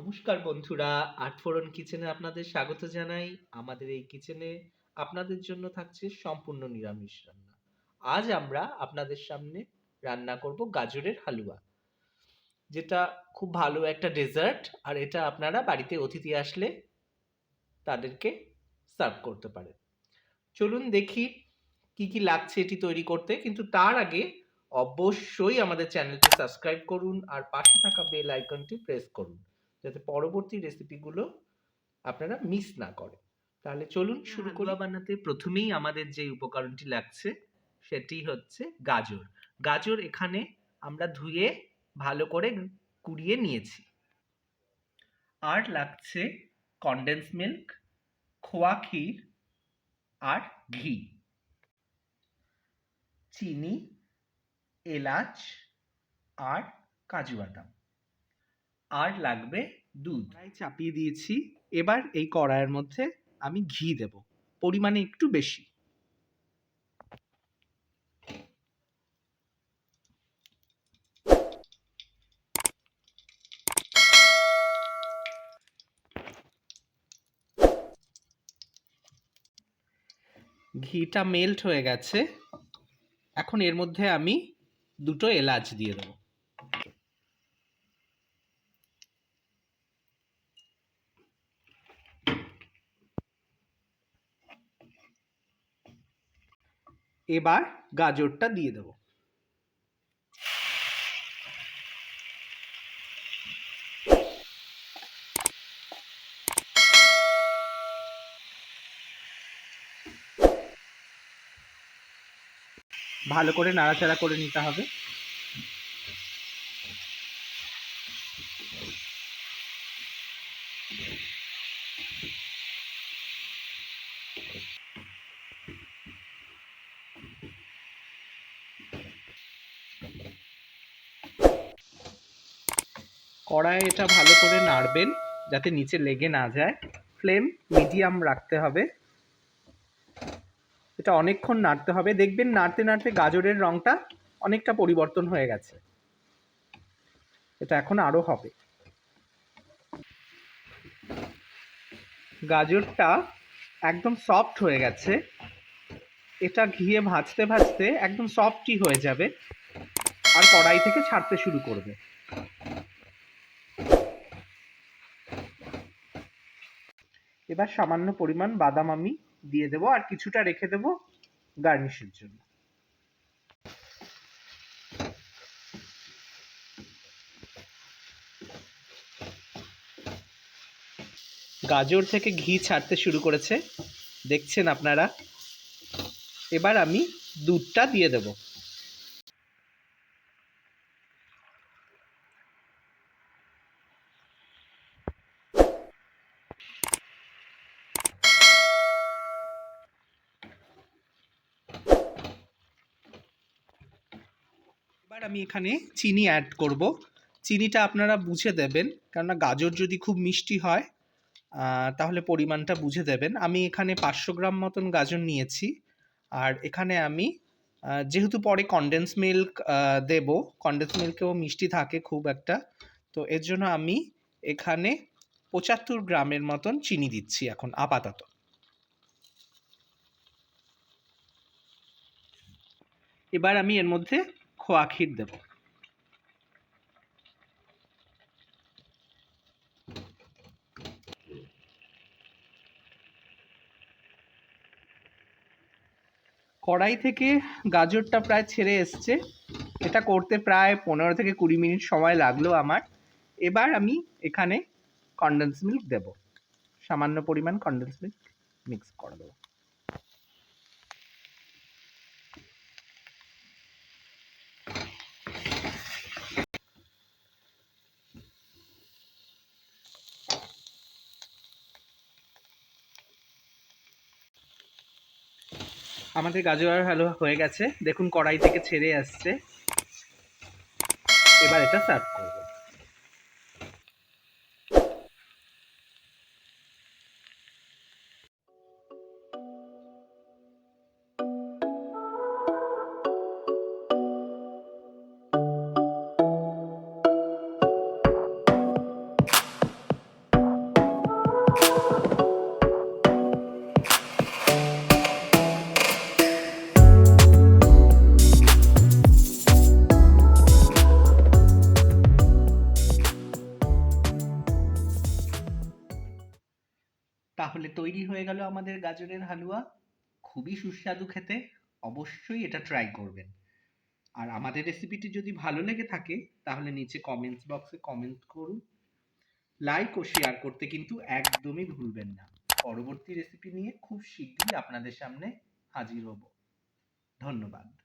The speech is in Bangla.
নমস্কার বন্ধুরা, আর্ট ফোরন কিচেনে আপনাদের স্বাগত জানাই। আমাদের এই কিচেনে আপনাদের জন্য থাকছে সম্পূর্ণ নিরামিষ রান্না। আজ আমরা আপনাদের সামনে রান্না করব গাজরের হালুয়া, যেটা খুব ভালো একটা ডেজার্ট। আর এটা আপনারা বাড়িতে অতিথি আসলে তাদেরকে সার্ভ করতে পারেন। চলুন দেখি কি কি লাগছে এটি তৈরি করতে, কিন্তু তার আগে অবশ্যই আমাদের চ্যানেলটি সাবস্ক্রাইব করুন আর পাশে থাকা বেল আইকনটি প্রেস করুন, যাতে পরবর্তী রেসিপিগুলো আপনারা মিস না করেন। তাহলে চলুন শুরু করি। বানাতে প্রথমেই আমাদের যে উপকরণটি লাগছে সেটি হচ্ছে গাজর। গাজর এখানে আমরা ধুয়ে ভালো করে কুড়িয়ে নিয়েছি। আর লাগছে কনডেন্স মিল্ক, খোয়া ক্ষীর আর ঘি, চিনি, এলাচ আর কাজু বাদাম। আর লাগবে দুধ। কড়াই চাপিয়ে দিয়েছি। এবার এই কড়াইয়ের মধ্যে আমি ঘি দেব, পরিমাণে একটু বেশি। ঘিটা মেল্ট হয়ে গেছে। এখন এর মধ্যে আমি দুটো এলাচ দিয়ে দেবো। এবার গাজরটা দিয়ে দেবো। ভালো করে নাড়াচাড়া করে নিতে হবে। কড়াইয়ে এটা ভালো করে নাড়বেন যাতে নিচে লেগে না যায়। ফ্লেম মিডিয়াম রাখতে হবে। এটা অনেকক্ষণ নাড়তে হবে। দেখবেন নাড়তে নাড়তে গাজরের রঙটা অনেকটা পরিবর্তন হয়ে গেছে। এটা এখন আরো হবে। গাজরটা একদম সফট হয়ে গেছে। এটা ঘিয়ে ভাজতে ভাজতে একদম সফটই হয়ে যাবে আর কড়াই থেকে ছাড়তে শুরু করবে। এবার সামান্য পরিমাণ বাদাম আমি দিয়ে দেবো আর কিছুটা রেখে দেবো গার্নিশের জন্য। গাজর থেকে ঘি ছাড়তে শুরু করেছে, দেখছেন আপনারা। এবার আমি দুধটা দিয়ে দেব। এবার আমি এখানে চিনি অ্যাড করব। চিনিটা আপনারা বুঝে দেবেন, কেননা গাজর যদি খুব মিষ্টি হয় তাহলে পরিমাণটা বুঝে দেবেন। আমি এখানে 500 গ্রাম মতন গাজর নিয়েছি। আর এখানে আমি যেহেতু পরে কনডেন্স মিল্ক দেব, কনডেন্স মিল্কেও মিষ্টি থাকে খুব একটা, তো এর জন্য আমি এখানে 75 গ্রামের মতন চিনি দিচ্ছি এখন আপাতত। এবার আমি এর মধ্যে খোয়া ক্ষীর দেব। কড়াই থেকে গাজরটা প্রায় ছেড়ে এসছে। এটা করতে প্রায় 15 থেকে 20 মিনিট সময় লাগলো আমার। এবার আমি এখানে কনডেন্স মিল্ক দেব, সামান্য পরিমাণ কনডেন্স মিল্ক মিক্স করে দেবো। আমাদের গাজর হালুয়া হয়ে গেছে, দেখুন কড়াই থেকে ছেড়ে আসছে। এবার এটা সার্ভ করব। তাহলে তৈরি হয়ে গেল আমাদের গাজরের হালুয়া। খুবই সুস্বাদু খেতে, অবশ্যই এটা ট্রাই করবেন। আর আমাদের রেসিপিটি যদি ভালো লেগে থাকে তাহলে নিচে কমেন্টস বক্সে কমেন্ট করুন, লাইক ও শেয়ার করতে কিন্তু একদমই ভুলবেন না। পরবর্তী রেসিপি নিয়ে খুব শীঘ্রই আপনাদের সামনে হাজির হব। ধন্যবাদ।